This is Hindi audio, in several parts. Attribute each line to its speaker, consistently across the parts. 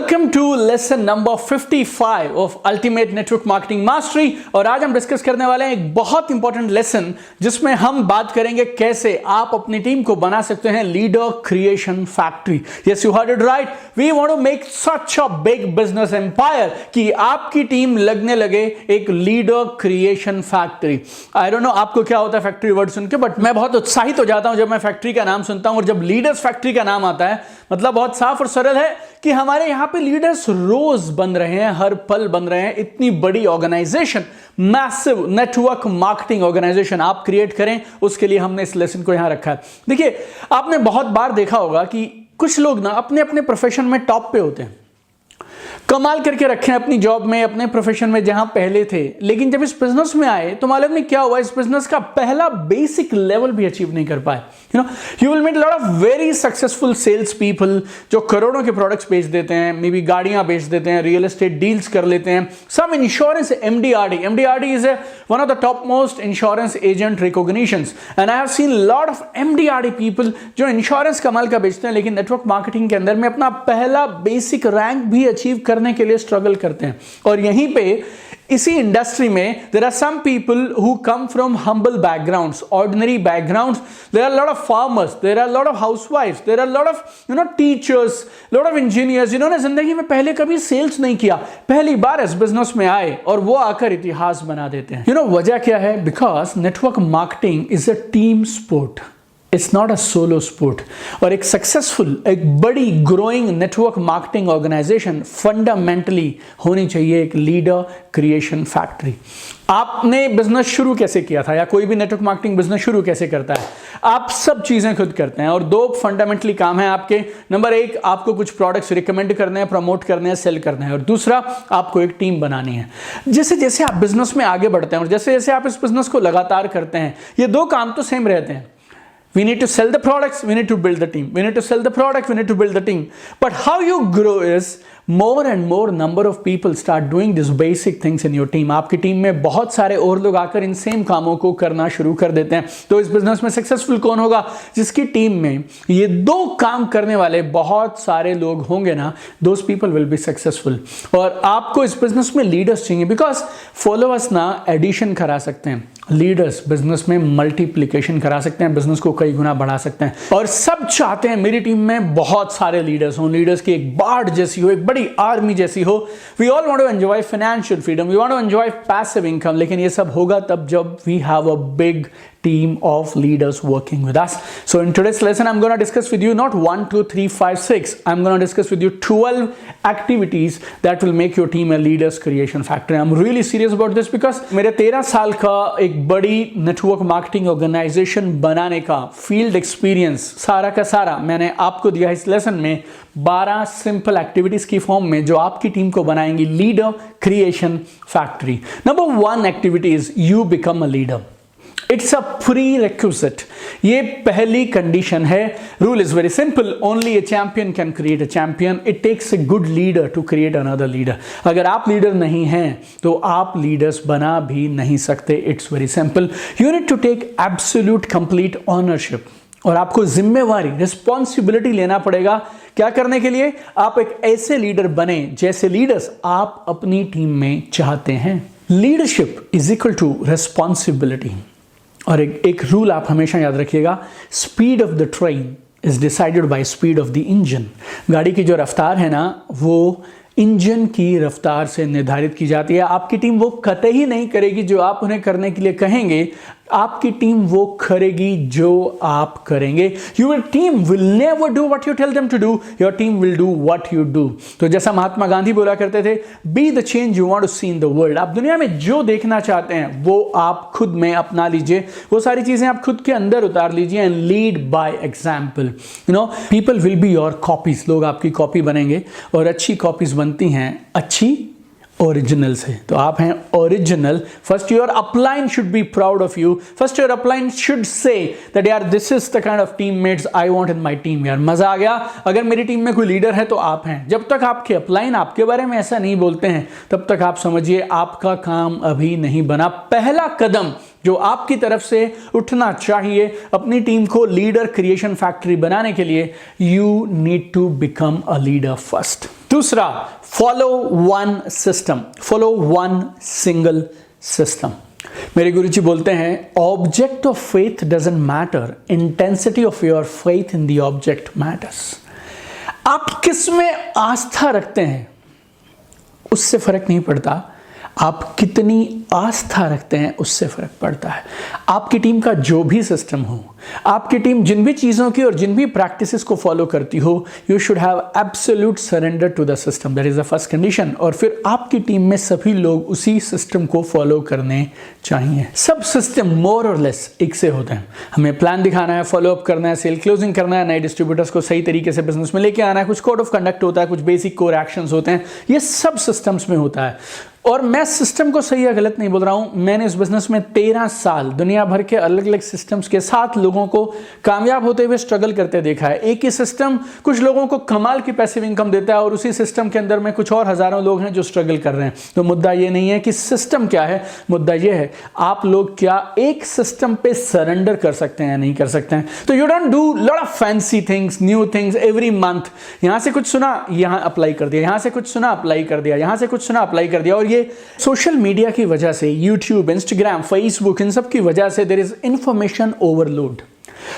Speaker 1: Welcome to lesson number 55 of ultimate network marketing mastery. और आज हम डिस्कस करने वाले हैं एक बहुत इंपॉर्टेंट लेसन जिसमें हम बात करेंगे कैसे आप अपनी टीम को बना सकते हैं leader creation factory. Yes, you heard it right. We want to make such a big business empire कि आपकी टीम लगने लगे एक leader creation factory. I don't know आपको क्या होता है फैक्ट्री वर्ड सुन के, बट मैं बहुत उत्साहित हो जाता हूं जब मैं फैक्ट्री का नाम सुनता हूं। और जब लीडर्स फैक्ट्री का नाम आता है मतलब बहुत साफ और सरल है कि हमारे यहां पे लीडर्स रोज बन रहे हैं, हर पल बन रहे हैं। इतनी बड़ी organisation, massive network marketing organisation आप क्रिएट करें, उसके लिए हमने इस लेसन को यहां रखा है। देखिए, आपने बहुत बार देखा होगा कि कुछ लोग ना अपने अपने प्रोफेशन में टॉप पे होते हैं, कमाल करके रखे हैं अपनी जॉब में, अपने प्रोफेशन में जहां पहले थे, लेकिन जब इस बिजनेस में आए तो मालूम नहीं क्या हुआ, इस बिजनेस का पहला बेसिक लेवल भी अचीव नहीं कर पाए। You will meet lot of very successful sales people जो करोड़ों के प्रोडक्ट्स बेच देते हैं, मे बी गाड़ियां बेच देते हैं, रियल एस्टेट डील्स कर लेते हैं, some insurance, MDRT is one of the top most insurance agent recognitions, and I have seen lot of MDRT people जो इंश्योरेंस कमाल का बेचते हैं, लेकिन नेटवर्क मार्केटिंग के अंदर में अपना पहला बेसिक रैंक भी अचीव करने के लिए स्ट्रगल करते हैं। और यहीं पे इसी इंडस्ट्री में there are some people who come from humble backgrounds, ordinary backgrounds. There are a lot of farmers, there are a lot of housewives, there are a lot of teachers, lot of engineers जिन्होंने जिंदगी में पहले कभी सेल्स नहीं किया, पहली बार इस बिजनेस में आए और वो आकर इतिहास बना देते हैं। वजह क्या है? Because network marketing is a team sport, it's not a solo sport. और एक सक्सेसफुल, एक बड़ी growing network marketing organisation fundamentally होनी चाहिए एक लीडर क्रिएशन फैक्ट्री। आपने बिजनेस शुरू कैसे किया था, या कोई भी नेटवर्क मार्केटिंग बिजनेस शुरू कैसे करता है? आप सब चीजें खुद करते हैं और दो फंडामेंटली काम है आपके। नंबर एक, आपको कुछ प्रोडक्ट्स रिकमेंड करने हैं, प्रमोट करने हैं, सेल करने हैं, और दूसरा, आपको एक टीम बनानी है। जैसे जैसे आप बिजनेस में आगे बढ़ते हैं और जैसे जैसे आप इस बिजनेस को लगातार करते हैं, ये दो काम तो सेम रहते हैं। We need to sell the products, we need to build the team. We need to sell the product, we need to build the team. But how you grow is more and more number of people start doing these basic things in your team. आपकी टीम में बहुत सारे और लोग आकर इन सेम कामों को करना शुरू कर देते हैं। तो इस बिजनेस में सक्सेसफुल कौन होगा? जिसकी टीम में ये दो काम करने वाले बहुत सारे लोग होंगे ना, those people will be successful. और आपको इस बिजनेस में लीडर्स चाहिए, बिकॉज फॉलोअर्स ना एडिशन करा सकते हैं, लीडर्स बिजनेस में मल्टीप्लिकेशन करा सकते हैं, बिजनेस को कई गुना बढ़ा सकते हैं। और सब चाहते हैं मेरी टीम में बहुत सारे लीडर्स हों, लीडर्स की एक बाढ़ जैसी हो, एक बड़ी आर्मी जैसी हो। We all want to enjoy financial freedom, we want to enjoy passive income, लेकिन ये सब होगा तब जब we have a big team of leaders working with us. So in today's lesson, I'm going to discuss with you not 1, 2, 3, 5, 6. I'm going to discuss with you 12 activities that will make your team a leaders creation factory. I'm really serious about this because मेरे 13 साल का एक बड़ी network marketing organization बनाने का field experience सारा का सारा मैंने आपको दिया इस lesson में 12 simple activities की form में जो आपकी टीम को बनाएंगी leader creation factory. Number 1 activity is you become a leader. It's a prerequisite, ये पहली कंडीशन है। Rule is very simple, only a champion can create a champion, it takes a good leader to create another leader. अगर आप लीडर नहीं हैं तो आप लीडर्स बना भी नहीं सकते। It's very simple, you need to take absolute complete ownership, और आपको जिम्मेवारी, रिस्पॉन्सिबिलिटी लेना पड़ेगा। क्या करने के लिए? आप एक ऐसे लीडर बने जैसे लीडर्स आप अपनी टीम में चाहते हैं। Leadership is equal to responsibility. और एक रूल आप हमेशा याद रखिएगा, speed of the train is decided by speed of the engine. गाड़ी की जो रफ्तार है ना, वो इंजन की रफ्तार से निर्धारित की जाती है। आपकी टीम वो कतई नहीं करेगी जो आप उन्हें करने के लिए कहेंगे, आपकी टीम वो करेगी जो आप करेंगे। Your team will never do what you tell them to do, your team will do what you do. तो जैसा महात्मा गांधी बोला करते थे, be the change you want to see in the world. आप दुनिया में जो देखना चाहते हैं वो आप खुद में अपना लीजिए, वो सारी चीजें आप खुद के अंदर उतार लीजिए, and lead by example. People will be your copies, लोग आपकी कॉपी बनेंगे, और अच्छी कॉपीज बनती हैं अच्छी ओरिजिनल से। तो आप हैं original. First your upline should be proud of you, first your upline should say that यार this is the kind of teammates I want in my team. यार मजा आ गया, अगर मेरी टीम में कोई लीडर है तो आप हैं। जब तक आपके अपलाइन आपके बारे में ऐसा नहीं बोलते हैं, तब तक आप समझिए आपका काम अभी नहीं बना। पहला कदम जो आपकी तरफ से उठना चाहिए अपनी टीम को लीडर क्रिएशन फैक्ट्री बनाने के लिए, you need to become a leader first. दूसरा, follow one system, follow one single system. मेरे गुरुजी बोलते हैं, object of faith doesn't matter, intensity of your faith in the object matters. आप किस में आस्था रखते हैं उससे फर्क नहीं पड़ता, आप कितनी आस्था रखते हैं उससे फर्क पड़ता है। आपकी टीम का जो भी सिस्टम हो, आपकी टीम जिन भी चीज़ों की और जिन भी प्रैक्टिसेस को फॉलो करती हो, you should have absolute surrender to the system, that is the first condition. और फिर आपकी टीम में सभी लोग उसी सिस्टम को फॉलो करने चाहिए। सब सिस्टम मोर और लेस एक से होते हैं। हमें प्लान दिखाना है, फॉलो अप करना है, सेल क्लोजिंग करना है, नए डिस्ट्रीब्यूटर्स को सही तरीके से बिजनेस में लेके आना है, कुछ कोड ऑफ कंडक्ट होता है, कुछ बेसिक कोर एक्शंस होते हैं, ये सब सिस्टम्स में होता है। और मैं सिस्टम को सही या गलत नहीं बोल रहा हूं, मैंने इस बिजनेस में 13 साल दुनिया भर के अलग अलग सिस्टम्स के साथ लोगों को कामयाब होते हुए स्ट्रगल करते देखा है। एक ही सिस्टम कुछ लोगों को कमाल की पैसिव इनकम देता है और उसी सिस्टम के अंदर में कुछ और हजारों लोग हैं जो स्ट्रगल कर रहे हैं। तो मुद्दा ये नहीं है कि सिस्टम क्या है, मुद्दा ये है आप लोग क्या एक सिस्टम पे सरेंडर कर सकते हैं या नहीं कर सकते हैं। तो you don't do lot of fancy things, new things every month. यहां से कुछ सुना, यहां अप्लाई कर दिया, यहां से कुछ सुना, अप्लाई कर दिया, यहां से कुछ सुना, अप्लाई कर दिया। और ये सोशल मीडिया की वजह से, यूट्यूब, इंस्टाग्राम, फेसबुक, इन सब की वजह से देयर इज इंफॉर्मेशन ओवरलोड।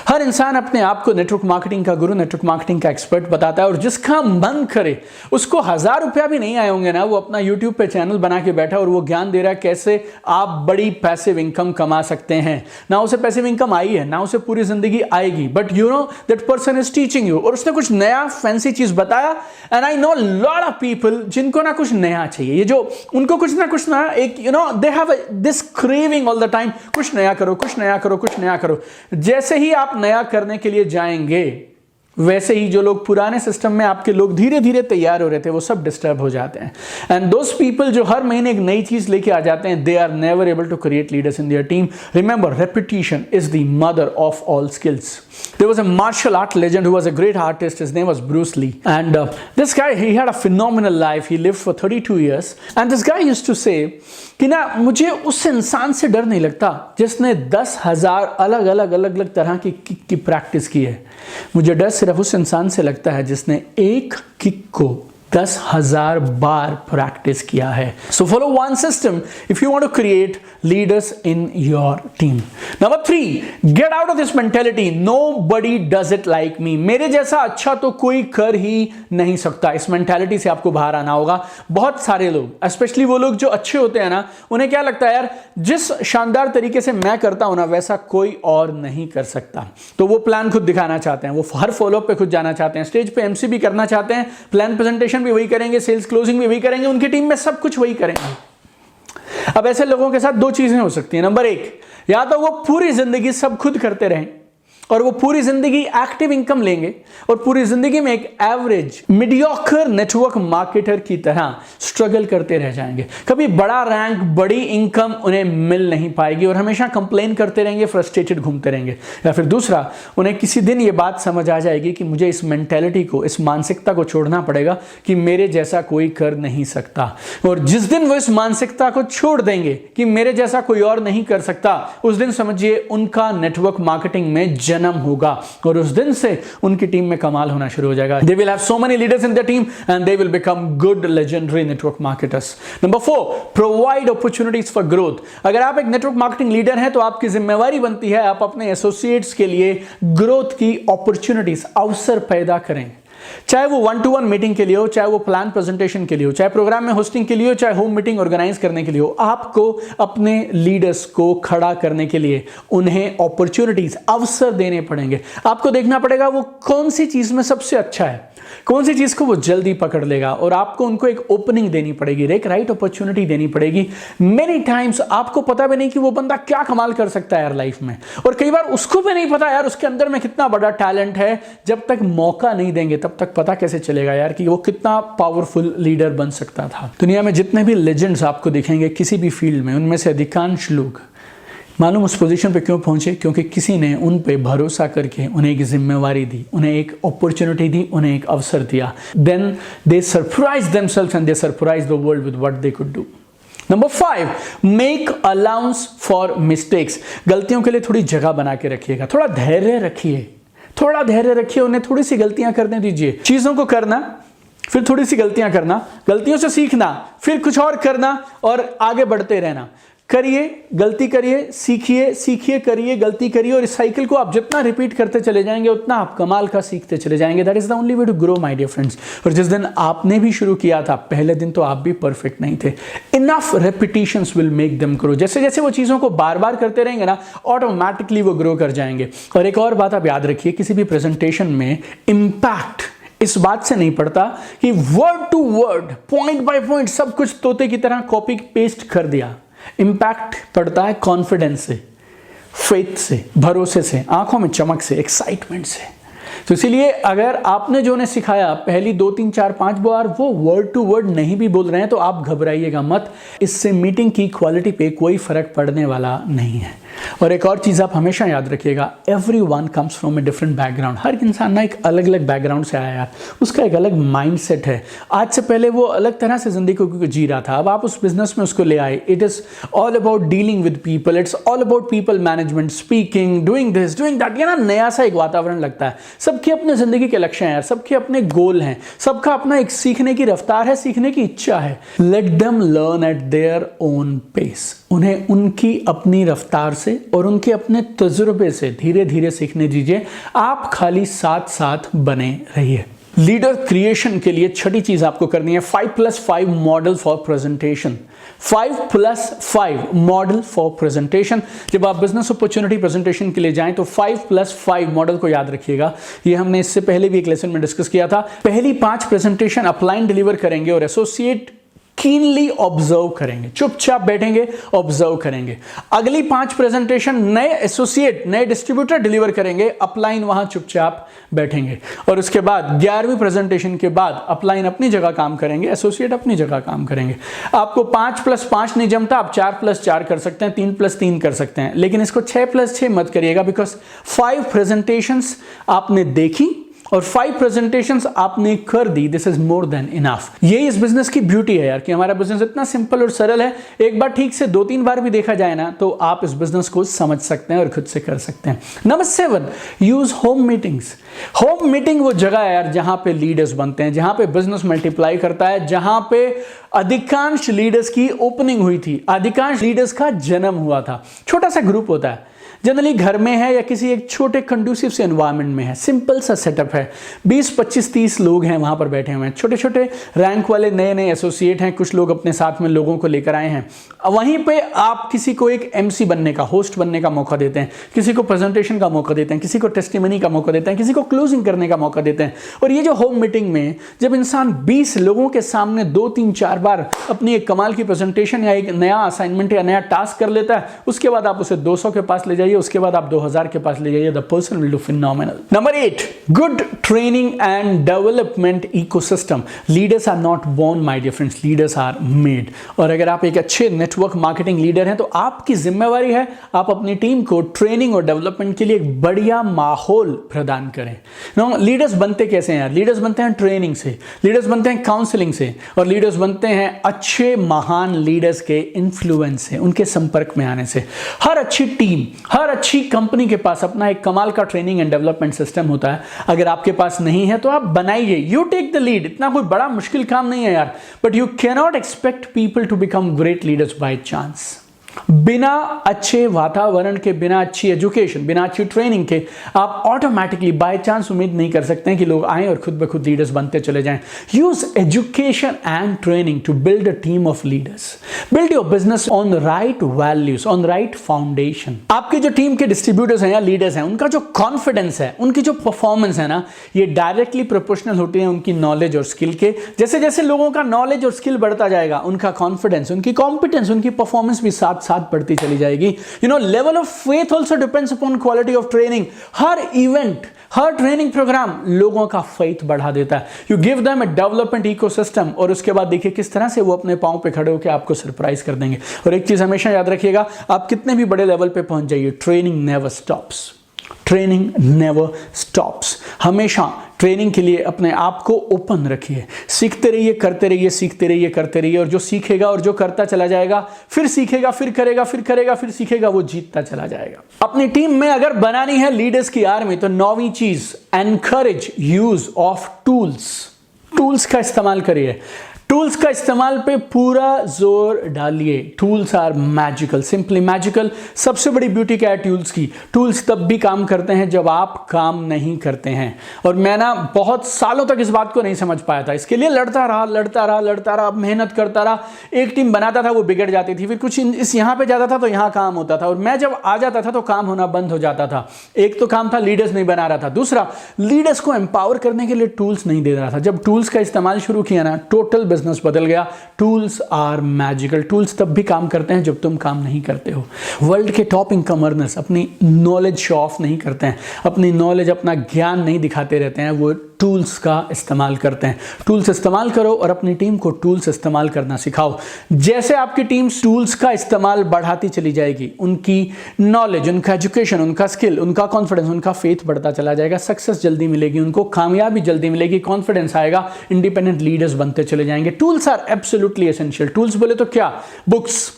Speaker 1: हर इंसान अपने आप को नेटवर्क मार्केटिंग का गुरु, नेटवर्क मार्केटिंग का एक्सपर्ट बताता है और जिसका मन करे, उसको 1000 रुपया भी नहीं आए होंगे ना, वो अपना यूट्यूब पे चैनल बना के बैठा और वो ज्ञान दे रहा है कैसे आप बड़ी पैसिव इनकम कमा सकते हैं। ना उसे पैसिव इनकम आई है, ना उसे पूरी जिंदगी आएगी, but you know that person is teaching you, और उसने कुछ नया फैंसी चीज बताया। And I know lot of people जिनको ना कुछ नया चाहिए, ये जो उनको कुछ ना एक you know they have this craving all the time, कुछ नया करो, कुछ नया करो, कुछ नया करो। जैसे ही आप नया करने के लिए जाएंगे, वैसे ही जो लोग पुराने सिस्टम में आपके लोग धीरे धीरे तैयार हो रहे थे, वो सब डिस्टर्ब हो जाते हैं। एंड दोस पीपल जो हर महीने एक नई चीज लेके आ जाते हैं, they are never able to create leaders in their team. Remember, repetition is the mother of all skills. There was a martial art legend who was a great artist. His name was Bruce Lee. And this guy, he had a phenomenal life. He lived for 32 years. And this guy used to say कि ना मुझे उस इंसान से डर नहीं लगता जिसने 10,000 अलग अलग तरह की प्रैक्टिस की है। मुझे डर सिर्फ उस इंसान से लगता है जिसने एक किक को 10,000 बार प्रैक्टिस किया है। So follow one system if you want to create leaders in your team. Number 3, get out of this mentality, nobody does it like me. मेरे जैसा अच्छा तो कोई कर ही नहीं सकता। इस मेंटेलिटी से आपको बाहर आना होगा। बहुत सारे लोग, स्पेशली वो लोग जो अच्छे होते हैं ना, उन्हें क्या लगता है, यार जिस शानदार तरीके से मैं करता हूं ना, वैसा कोई और नहीं कर सकता। तो वो प्लान खुद दिखाना चाहते हैं, वो हर फॉलोअप पे खुद जाना चाहते हैं, स्टेज पे एमसी भी करना चाहते हैं, प्लान प्रेजेंटेशन भी वही करेंगे, सेल्स क्लोजिंग भी वही करेंगे, उनकी टीम में सब कुछ वही करेंगे। अब ऐसे लोगों के साथ 2 चीजें हो सकती हैं। नंबर 1, या तो वो पूरी जिंदगी सब खुद करते रहें और वो पूरी जिंदगी एक्टिव इनकम लेंगे और पूरी जिंदगी में एक एवरेज मीडियोकर नेटवर्क मार्केटर की तरह स्ट्रगल करते रह जाएंगे। कभी बड़ा रैंक, बड़ी इनकम उन्हें मिल नहीं पाएगी और हमेशा कंप्लेन करते रहेंगे, फ्रस्ट्रेटेड घूमते रहेंगे। या फिर दूसरा, उन्हें किसी दिन ये बात समझ आ जाएगी कि मुझे इस मेंटेलिटी को, इस मानसिकता को छोड़ना पड़ेगा कि मेरे जैसा कोई कर नहीं सकता। और जिस दिन वो इस मानसिकता को छोड़ देंगे कि मेरे जैसा कोई और नहीं कर सकता, उस दिन समझिए उनका नेटवर्क मार्केटिंग में जन्म होगा और उस दिन से उनकी टीम में कमाल होना शुरू हो जाएगा। They will have so many leaders in their team and they will become good legendary network marketers. Number 4, provide opportunities for growth. अगर आप एक नेटवर्क मार्केटिंग लीडर हैं तो आपकी जिम्मेवारी बनती है आप अपने एसोसिएट्स के लिए ग्रोथ की अपॉर्चुनिटीज, अवसर पैदा करें। चाहे वो 1-to-1 मीटिंग के लिए हो, चाहे वो प्लान प्रेजेंटेशन के लिए हो, चाहे प्रोग्राम में होस्टिंग के लिए हो, चाहे होम मीटिंग ऑर्गेनाइज करने के लिए हो, आपको अपने लीडर्स को खड़ा करने के लिए उन्हें अपॉर्चुनिटीज, अवसर देने पड़ेंगे। आपको देखना पड़ेगा वो कौन सी चीज में सबसे अच्छा है, कौन सी चीज को वो जल्दी पकड़ लेगा और आपको उनको एक ओपनिंग देनी पड़ेगी, एक राइट अपॉर्चुनिटी देनी पड़ेगी। मेनी टाइम्स आपको पता भी नहीं कि वो बंदा क्या कमाल कर सकता है यार लाइफ में, और कई बार उसको भी नहीं पता यार उसके अंदर में कितना बड़ा टैलेंट है। जब तक मौका नहीं देंगे तब तक पता कैसे चलेगा यार कि वो कितना पावरफुल लीडर बन सकता था। दुनिया में जितने भी लेजेंड्स आपको दिखेंगे किसी भी फील्ड में, उनमें से अधिकांश लोग मालूम उस पोजीशन पे क्यों पहुंचे, क्योंकि किसी ने उन पे भरोसा करके उन्हें एक जिम्मेवारी दी, उन्हें एक अपॉर्चुनिटी दी, उन्हें एक अवसर दिया। Then they surprise themselves and they surprise the world with what they could do. Number 5, make allowance for mistakes. गलतियों के लिए थोड़ी जगह बना के रखिएगा, थोड़ा धैर्य रखिए, उन्हें थोड़ी सी गलतियां करने दीजिए। चीजों को करना फिर थोड़ी सी गलतियां करना, गलतियों से सीखना, फिर कुछ और करना और आगे बढ़ते रहना। करिए, गलती करिए, सीखिए, सीखिए, करिए, गलती करिए, और इस साइकिल को आप जितना रिपीट करते चले जाएंगे उतना आप कमाल का सीखते चले जाएंगे। That is the only way to grow my dear friends. और जिस दिन आपने भी शुरू किया था, पहले दिन तो आप भी परफेक्ट नहीं थे। Enough repetitions will make them grow. जैसे जैसे वो चीजों को बार बार करते रहेंगे ना, ऑटोमेटिकली वो ग्रो कर जाएंगे। और एक और बात आप याद रखिए, किसी भी प्रेजेंटेशन में इंपैक्ट इस बात से नहीं पड़ता कि word to word, point by point सब कुछ तोते की तरह कॉपी पेस्ट कर दिया। इंपैक्ट पड़ता है कॉन्फिडेंस से, फेथ से, भरोसे से, आंखों में चमक से, एक्साइटमेंट से। तो इसीलिए अगर आपने जो उन्हें सिखाया पहली 2 3 4 5 बार वो वर्ड टू वर्ड नहीं भी बोल रहे हैं तो आप घबराइएगा मत। इससे मीटिंग की क्वालिटी पे कोई फर्क पड़ने वाला नहीं है। और एक और चीज़ आप हमेशा याद रखिएगा, everyone comes from a different background. हर इंसान ना एक अलग अलग बैकग्राउंड से आया है, उसका एक अलग माइंडसेट है। आज से पहले वो अलग तरह से जिंदगी को जी रहा था, अब आप उस बिजनेस में उसको ले आए। It is all about dealing with people, it's all about people management, speaking, doing this, doing that. ये ना नया सा एक वातावरण लगता है। सबके अपने जिंदगी के लक्ष्य हैं यार, सबके अपने गोल हैं, सबका अपना एक सीखने की रफ्तार है, सीखने की इच्छा है। Let them learn at their own pace. उन्हें उनकी अपनी रफ्तार से और उनके अपने तजुर्बे से धीरे धीरे सीखने दीजिए। आप खाली साथ साथ बने रहिए। लीडर क्रिएशन के लिए छठी चीज आपको करनी है 5+5 model for presentation. 5+5 model for presentation. जब आप बिजनेस अपॉर्चुनिटी प्रेजेंटेशन के लिए जाएं तो 5+5 मॉडल को याद रखिएगा। ये हमने इससे पहले भी एक लेसन में डिस्कस किया था। पहली 5 प्रेजेंटेशन अपलाइन डिलीवर करेंगे और एसोसिएट कीनली ऑब्जर्व करेंगे, चुपचाप बैठेंगे, ऑब्जर्व करेंगे। अगली 5 प्रेजेंटेशन नए एसोसिएट, नए डिस्ट्रीब्यूटर डिलीवर करेंगे, अपलाइन वहां चुपचाप बैठेंगे। और उसके बाद 11वीं प्रेजेंटेशन के बाद अपलाइन अपनी जगह काम करेंगे, एसोसिएट अपनी जगह काम करेंगे। आपको 5+5 नहीं जमता, आप 4+4 कर सकते हैं, 3+3 कर सकते हैं, लेकिन इसको 6+6 मत करिएगा। बिकॉज 5 प्रेजेंटेशंस आपने देखी और 5 प्रेजेंटेशंस आपने कर दी, this is more than enough. ये इस बिजनेस की ब्यूटी है यार कि हमारा बिजनेस इतना सिंपल और सरल है। एक बार ठीक से 2-3 बार भी देखा जाए ना तो आप इस बिजनेस को समझ सकते हैं और खुद से कर सकते हैं। Number 7, use home meetings. Home meeting वो जगह है यार जहां पे लीडर्स बनते हैं, जहां पे बिजनेस मल्टीप्लाई करता है, जहां पे अधिकांश लीडर्स की ओपनिंग हुई थी, अधिकांश लीडर्स का जन्म हुआ था। छोटा सा ग्रुप होता है, जनरली घर में है या किसी एक छोटे कंड्यूसिव से एनवायरनमेंट में है, सिंपल सा सेटअप है। 20, 25, 30 लोग हैं वहां पर बैठे हुए हैं, छोटे छोटे रैंक वाले नए नए एसोसिएट हैं, कुछ लोग अपने साथ में लोगों को लेकर आए हैं। वहीं पे आप किसी को एक एमसी बनने का, होस्ट बनने का मौका देते हैं, किसी को प्रेजेंटेशन का मौका देते हैं, किसी को टेस्टिमनी का मौका देते हैं, किसी को क्लोजिंग करने का मौका देते हैं। और ये जो होम मीटिंग में जब इंसान 20 लोगों के सामने 2, 3, 4 बार अपनी एक कमाल की प्रेजेंटेशन या एक नया असाइनमेंट या नया टास्क कर लेता है, उसके बाद आप उसे 200 के पास ले जाइए, उसके बाद आप 2000 के पास ले जाइए, the person will do phenomenal. Number 8, good training and development ecosystem. Leaders are not born my dear friends, leaders are made. और अगर आप एक अच्छे नेटवर्क मार्केटिंग लीडर हैं तो आपकी जिम्मेवारी है आप अपनी टीम को ट्रेनिंग और डेवलपमेंट के लिए एक बढ़िया माहौल प्रदान करें। लीडर्स बनते कैसे हैं यार? लीडर्स बनते हैं ट्रेनिंग से, लीडर्स बनते हैं काउंसलिंग से, और लीडर्स बनते हैं अच्छे महान लीडर्स के इन्फ्लुएंस से, उनके संपर्क में आने से। हर अच्छी टीम, हर अच्छी कंपनी के पास अपना एक कमाल का ट्रेनिंग एंड डेवलपमेंट सिस्टम होता है। अगर आपके पास नहीं है तो आप बनाइए, यू टेक द लीड। इतना कोई बड़ा मुश्किल काम नहीं है यार, but you can not expect people to become great leaders by chance. बिना अच्छे वातावरण के, बिना अच्छी एजुकेशन, बिना अच्छी ट्रेनिंग के आप ऑटोमेटिकली बाय चांस उम्मीद नहीं कर सकते हैं कि लोग आएं और खुद ब खुद लीडर्स बनते चले जाएं। Use education and training to build a team of leaders. Build your business on right values, on right foundation. आपके जो टीम के डिस्ट्रीब्यूटर्स हैं या लीडर्स हैं, उनका जो कॉन्फिडेंस है, उनकी जो परफॉर्मेंस है ना, ये डायरेक्टली प्रोपोर्शनल होती है उनकी नॉलेज और स्किल के। जैसे जैसे लोगों का नॉलेज और स्किल बढ़ता जाएगा, उनका कॉन्फिडेंस, उनकी कॉम्पिटेंस, उनकी परफॉर्मेंस भी साथ बढ़ती चली जाएगी। You know, level of faith also depends upon quality of training. हर इवेंट, हर ट्रेनिंग प्रोग्राम लोगों का फेथ बढ़ा देता है। You give them a development ecosystem और उसके बाद देखिए किस तरह से वो अपने पांव पे खड़े होकर आपको सरप्राइज कर देंगे। और एक चीज हमेशा याद रखिएगा, आप कितने भी बड़े लेवल पे पहुंच जाइए, training never stops. Training never stops. हमेशा ट्रेनिंग के लिए अपने आप को ओपन रखिए, सीखते रहिए, करते रहिए, सीखते रहिए, करते रहिए। और जो सीखेगा और जो करता चला जाएगा, फिर सीखेगा, फिर करेगा, फिर करेगा, फिर सीखेगा, वो जीतता चला जाएगा। अपनी टीम में अगर बनानी है लीडर्स की आर्मी तो 9वीं चीज, encourage use of tools. Tools का इस्तेमाल करिए, टूल्स का इस्तेमाल पे पूरा जोर डालिए। Tools are magical, simply magical. सबसे बड़ी ब्यूटी क्या है टूल्स की? टूल्स तब भी काम करते हैं जब आप काम नहीं करते हैं। और मैं ना बहुत सालों तक इस बात को नहीं समझ पाया था, इसके लिए लड़ता रहा, मेहनत करता रहा। एक टीम बनाता था, वो बिगड़ जाती थी, फिर कुछ इस यहाँ पे जाता था तो यहाँ काम होता था, और मैं जब आ जाता था तो काम होना बंद हो जाता था। एक तो काम था लीडर्स नहीं बना रहा था, दूसरा लीडर्स को एम्पावर करने के लिए टूल्स नहीं दे रहा था। जब टूल्स का इस्तेमाल शुरू किया ना, टोटल बिजनेस बदल गया। Tools are magical. टूल्स तब भी काम करते हैं जब तुम काम नहीं करते हो। वर्ल्ड के टॉप इनकम अर्नर्स अपनी नॉलेज शो ऑफ नहीं करते हैं, अपनी नॉलेज, अपना ज्ञान नहीं दिखाते रहते हैं, वो टूल्स का इस्तेमाल करते हैं। टूल्स इस्तेमाल करो और अपनी टीम को टूल्स इस्तेमाल करना सिखाओ। जैसे आपकी टीम टूल्स का इस्तेमाल बढ़ाती चली जाएगी, उनकी नॉलेज, उनका एजुकेशन, उनका स्किल, उनका कॉन्फिडेंस, उनका फेथ बढ़ता चला जाएगा, सक्सेस जल्दी मिलेगी, उनको कामयाबी जल्दी मिलेगी, कॉन्फिडेंस आएगा, इंडिपेंडेंट लीडर्स बनते चले जाएंगे। Tools are absolutely essential. Tools बोले तो क्या? Books,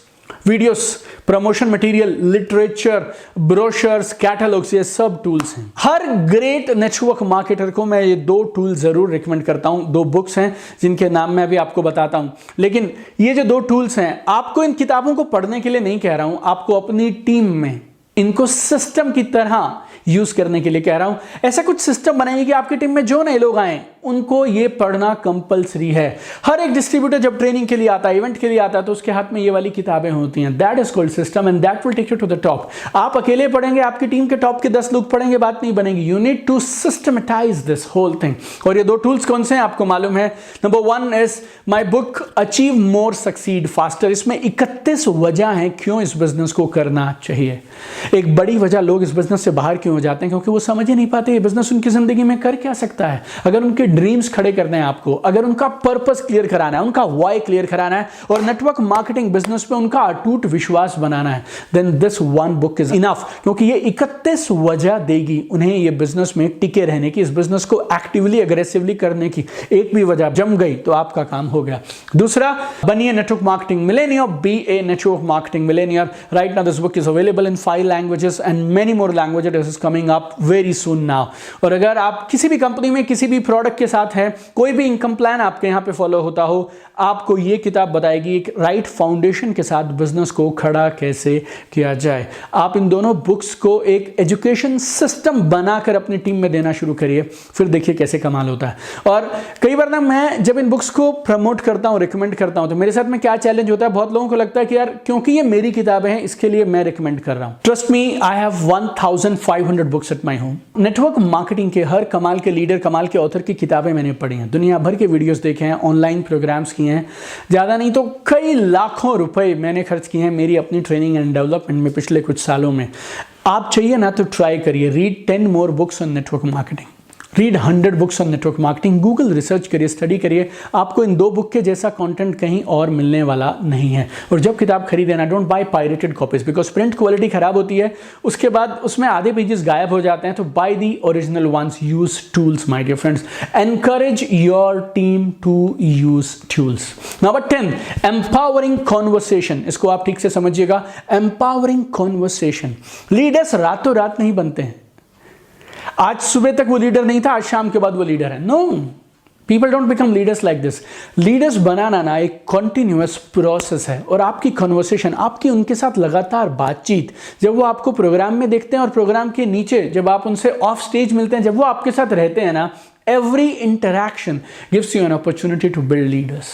Speaker 1: videos, promotion material, literature, brochures, catalogues, ये सब टूल्स हैं। हर ग्रेट नेटवर्क मार्केटर को मैं ये 2 टूल जरूर रिकमेंड करता हूं। 2 बुक्स हैं जिनके नाम मैं अभी आपको बताता हूं, लेकिन ये जो 2 टूल्स हैं, आपको इन किताबों को पढ़ने के लिए नहीं कह रहा हूं, आपको अपनी टीम में इनको सिस्टम की तरह यूज करने के लिए कह रहा हूं। ऐसा कुछ सिस्टम बनाइए कि आपकी टीम में जो नए लोग आए उनको ये पढ़ना कंपलसरी है। हर एक डिस्ट्रीब्यूटर जब ट्रेनिंग के लिए आता है, इवेंट के लिए आता है, तो उसके हाथ में ये वाली किताबें होती हैं। That is called system and that will take you to the top. आप अकेले पढ़ेंगे, आपकी टीम के टॉप के 10 लोग पढ़ेंगे, बात नहीं बनेगी। You need to systematise this whole thing. और ये 2 टूल्स कौन से हैं आपको मालूम है? Number 1 is my book achieve more succeed faster. इसमें 31 वजह हैं क्यों इस बिजनेस को करना चाहिए। एक बड़ी वजह लोग इस बिजनेस से बाहर क्यों हो जाते हैं, क्योंकि वो समझ ही नहीं पाते ये बिजनेस उनकी जिंदगी में कर क्या सकता है। अगर उनके ड्रीम्स खड़े करने हैं आपको, अगर उनका पर्पस क्लियर कराना है, उनका वाई क्लियर कराना है, और नेटवर्क मार्केटिंग बिजनेस पे उनका अटूट विश्वास बनाना है, then this 1 book is enough. क्योंकि ये 31 वजह देगी उन्हें ये बिजनेस में टिके रहने की, इस बिजनेस को एक्टिवली अग्रेसिवली करने की। एक भी वजह जम गई तो आपका काम हो गया। दूसरा, बनिए network marketing millionaire, be a network marketing millionaire. Right now this book is available in 5 languages and many more languages. This is coming up very soon now. और अगर आप किसी भी कंपनी में किसी भी प्रोडक्ट के साथ हैं, कोई भी इनकम प्लान आपके यहां पे फॉलो होता हो, आपको ये किताब बताएगी एक राइट फाउंडेशन के साथ बिजनेस को खड़ा कैसे किया जाए। आप इन दोनों बुक्स को एक एजुकेशन सिस्टम बनाकर अपनी टीम में देना शुरू करिए, फिर देखिए कैसे कमाल होता है। और कई बार ना मैं जब इन बुक्स को प्रमोट करता हूं, रिकमेंड करता हूं, तो मेरे साथ में क्या चैलेंज होता है, बहुत लोगों को लगता है कि यार क्योंकि ये मेरी किताबें हैं इसके लिए मैं रिकमेंड कर रहा हूं। Trust me, I have 1500 books at my home. Network marketing के हर कमाल के लीडर, कमाल के ऑथर की किताबें मैंने पढ़ी हैं, दुनिया भर के वीडियोस देखे हैं, ऑनलाइन प्रोग्राम्स किए हैं, ज़्यादा नहीं तो कई लाखों रुपए मैंने खर्च किए हैं मेरी अपनी ट्रेनिंग एंड डेवलपमेंट में पिछले कुछ सालों में। आप चाहिए ना तो ट्राई करिए, read 10 more books on network marketing, read 100 books on network marketing, Google research करिए, स्टडी करिए। आपको इन 2 बुक के जैसा कंटेंट कहीं और मिलने वाला नहीं है। और जब किताब खरीदे ना, don't buy pirated copies, because print quality खराब होती है, उसके बाद उसमें आधे पेजेस गायब हो जाते हैं। तो by the original ones, use tools my dear friends, encourage your team to use tools. Number 10, empowering conversation. इसको आप ठीक से समझिएगा, एम्पावरिंग कॉन्वर्सेशन। लीडर्स रातों रात नहीं बनते हैं। आज सुबह तक वो लीडर नहीं था, आज शाम के बाद वो लीडर है। No, people don't become leaders like this. Leaders बनाना ना एक कॉन्टिन्यूअस प्रोसेस है। और आपकी कन्वर्सेशन, आपकी उनके साथ लगातार बातचीत, जब वो आपको प्रोग्राम में देखते हैं और प्रोग्राम के नीचे जब आप उनसे ऑफ स्टेज मिलते हैं, जब वो आपके साथ रहते हैं ना, every interaction gives you an opportunity to build leaders.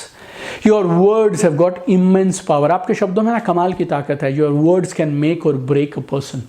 Speaker 1: Your words have got immense power. आपके शब्दों में ना कमाल की ताकत है। योर वर्ड्स कैन मेक और ब्रेक अ पर्सन।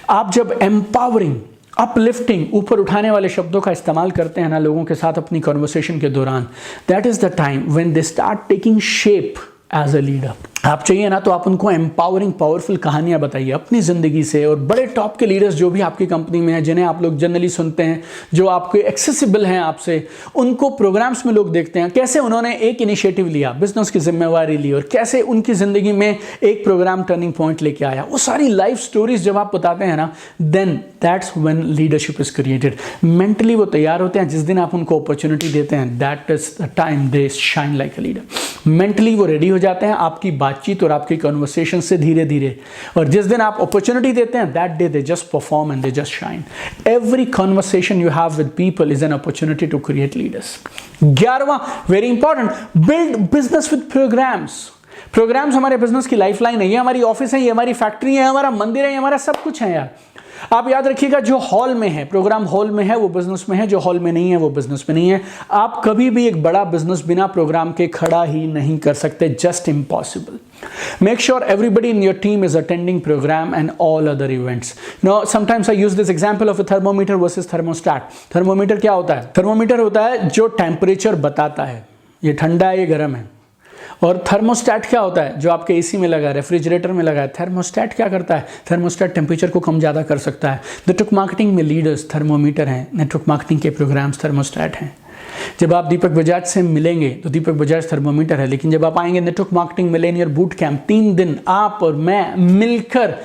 Speaker 1: आप जब एम्पावरिंग, अपलिफ्टिंग, ऊपर उठाने वाले शब्दों का इस्तेमाल करते हैं ना लोगों के साथ अपनी कन्वर्सेशन के दौरान, that is the time when they start taking shape as a leader. आप चाहिए ना तो आप उनको एम्पावरिंग पावरफुल कहानियां बताइए अपनी ज़िंदगी से। और बड़े टॉप के लीडर्स जो भी आपकी कंपनी में हैं, जिन्हें आप लोग जनरली सुनते हैं, जो आपके एक्सेसिबल हैं आपसे, उनको प्रोग्राम्स में लोग देखते हैं, कैसे उन्होंने एक इनिशिएटिव लिया, बिजनेस की जिम्मेवारी ली, और कैसे उनकी ज़िंदगी में एक प्रोग्राम टर्निंग पॉइंट लेके आया। वो सारी लाइफ स्टोरीज जब आप बताते हैं ना, then that's when leadership is created. Mentally वो तैयार होते हैं, जिस दिन आप उनको अपॉर्चुनिटी देते हैं, that is the time they shine like a leader. Mentally वो रेडी हो जाते हैं आपकी बातचीत और आपकी कन्वर्सेशन से धीरे धीरे, और जिस दिन आप अपॉर्चुनिटी देते हैं that day they just perform and they just shine. Every conversation you have with people is an opportunity to create leaders. 11वां very important, build business with programs. Programs हमारे बिजनेस की लाइफलाइन है। ये हमारी ऑफिस है, ये हमारी फैक्ट्री है, हमारा मंदिर है, ये हमारा सब कुछ है यार। आप याद रखिएगा, जो हॉल में है, प्रोग्राम हॉल में है वो बिजनेस में है, जो हॉल में नहीं है वो बिजनेस में नहीं है। आप कभी भी एक बड़ा बिजनेस बिना प्रोग्राम के खड़ा ही नहीं कर सकते, just impossible. Make sure everybody in your team is attending program and all other events. Now, sometimes I use this example of a thermometer versus thermostat. Thermometer क्या होता है? Thermometer होता है जो टेम्परेचर बताता है, ये ठंडा है, ये गर्म है। और थर्मोस्टैट क्या होता है? जो आपके एसी में लगा है, रेफ्रिजरेटर में लगा है। थर्मोस्टैट क्या करता है? थर्मोस्टैट टेम्परेचर को कम ज़्यादा कर सकता है। नेटवर्क मार्केटिंग में लीडर्स थर्मोमीटर हैं, नेटवर्क मार्केटिंग के प्रोग्राम्स थर्मोस्टैट हैं। जब आप दीपक बजाज से मिलेंगे तो दीपक बजाज थर्मोमीटर है, लेकिन जब आप आएंगे network marketing Millionaire boot camp, 3 दिन आप और मैं मिलकर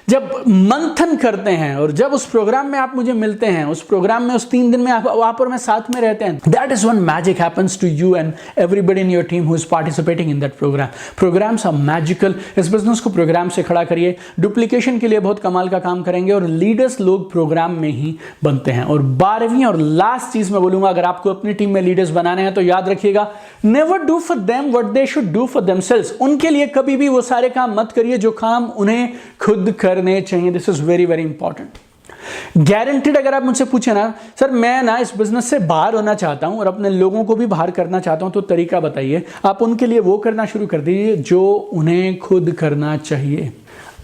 Speaker 1: जब मंथन करते हैं और जब उस प्रोग्राम में आप मुझे मिलते हैं, उस प्रोग्राम में उस 3 दिन में आप और मैं साथ में रहते हैं, that is one magic happens to you and everybody in your team who is participating in that programme. Programmes are magical. इस बिजनेस को प्रोग्राम से खड़ा करिए, डुप्लीकेशन के लिए बहुत कमाल का काम करेंगे और लीडर्स लोग प्रोग्राम में ही बनते हैं। और 12वीं और लास्ट चीज मैं बोलूंगा, अगर आपको अपनी टीम में लीडर्स बनाने हैं तो याद रखिएगा, never do for them what they should do for themselves. उनके लिए कभी भी वो सारे काम मत करिए जो काम उन्हें खुद करने चाहिए। This is very very important. Guaranteed अगर आप मुझसे पूछे ना, सर मैं ना इस बिजनेस से बाहर होना चाहता हूं और अपने लोगों को भी बाहर करना चाहता हूं, तो तरीका बताइए। आप उनके लिए वो करना शुरू कर दीजिए जो उन्हें खुद करना चाहिए।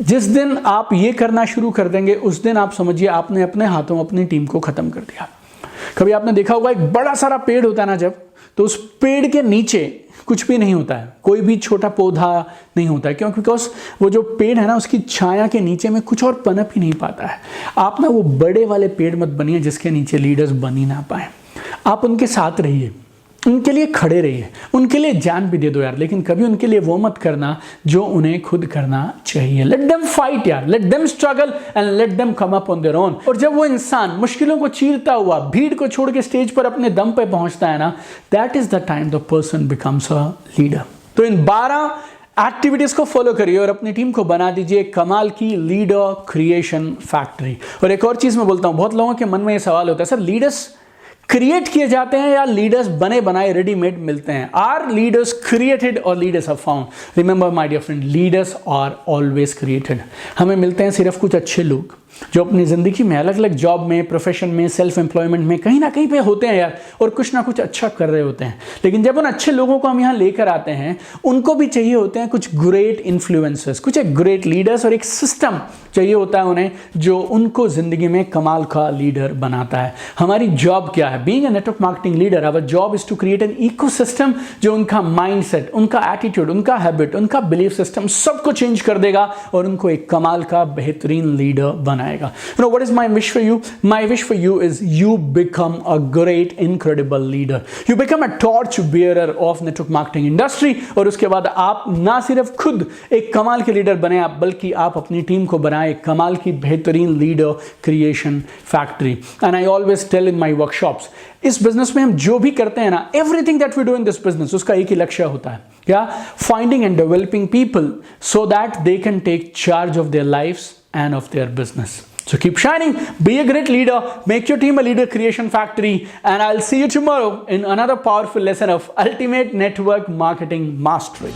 Speaker 1: जिस दिन आप ये करना शुरू कर देंगे उस दिन आप समझिए आपने अपने हाथों अपनी टीम को खत्म कर दिया। कभी आपने देखा होगा एक बड़ा सारा पेड़ होता है ना, जब तो उस पेड़ के नीचे कुछ भी नहीं होता है, कोई भी छोटा पौधा नहीं होता है। क्यों? बिकॉज वो जो पेड़ है ना, उसकी छाया के नीचे में कुछ और पनप ही नहीं पाता है। आप ना वो बड़े वाले पेड़ मत बनिए जिसके नीचे लीडर्स बन ही ना पाए। आप उनके साथ रहिए, उनके लिए खड़े रहिए, उनके लिए जान भी दे दो यार, लेकिन कभी उनके लिए वो मत करना जो उन्हें खुद करना चाहिए। लेट देम फाइट यार, let them struggle and let them come up on their own. और जब वो इंसान मुश्किलों को चीरता हुआ भीड़ को छोड़ के स्टेज पर अपने दम पे पहुंचता है ना, that is the time the person becomes a leader. तो इन 12 एक्टिविटीज को फॉलो करिए और अपनी टीम को बना दीजिए कमाल की लीडर क्रिएशन फैक्ट्री। और एक और चीज मैं बोलता हूं, बहुत लोगों के मन में ये सवाल होता है, सर लीडर्स क्रिएट किए जाते हैं या लीडर्स बने बनाए रेडीमेड मिलते हैं? आर लीडर्स क्रिएटेड और leaders are found? Remember my dear friend, leaders are always created. हमें मिलते हैं सिर्फ कुछ अच्छे लोग जो अपनी ज़िंदगी में अलग अलग जॉब में, प्रोफेशन में, सेल्फ एम्प्लॉयमेंट में कहीं ना कहीं पे होते हैं यार, और कुछ ना कुछ अच्छा कर रहे होते हैं। लेकिन जब उन अच्छे लोगों को हम यहाँ लेकर आते हैं, उनको भी चाहिए होते हैं कुछ ग्रेट इन्फ्लुएंसर्स, कुछ एक ग्रेट लीडर्स, और एक सिस्टम चाहिए होता है उन्हें जो उनको ज़िंदगी में कमाल का लीडर बनाता है। हमारी जॉब क्या है? Being a network marketing leader, our job is to create an ecosystem जो उनका माइंडसेट, उनका एटीट्यूड, उनका हैबिट, उनका बिलीफ सिस्टम सबको चेंज कर देगा और उनको एक कमाल का बेहतरीन लीडर बनाएगा। You know what is my wish for you? My wish for you is you become a great, incredible leader. You become a torch bearer of network marketing industry. और उसके बाद आप ना सिर्फ खुद एक कमाल के लीडर बने, आप बल्कि आप अपनी टीम को बनाए कमाल की बेहतरीन leader creation factory. And I always tell in my workshops, इस बिजनेस में हम जो भी करते हैं ना, everything that we do in this business, उसका एक ही लक्ष्य होता है क्या? Finding and developing people so that they can take charge of their lives and of their business. So keep shining, be a great leader, make your team a leader creation factory, and I'll see you tomorrow in another powerful lesson of Ultimate Network Marketing Mastery.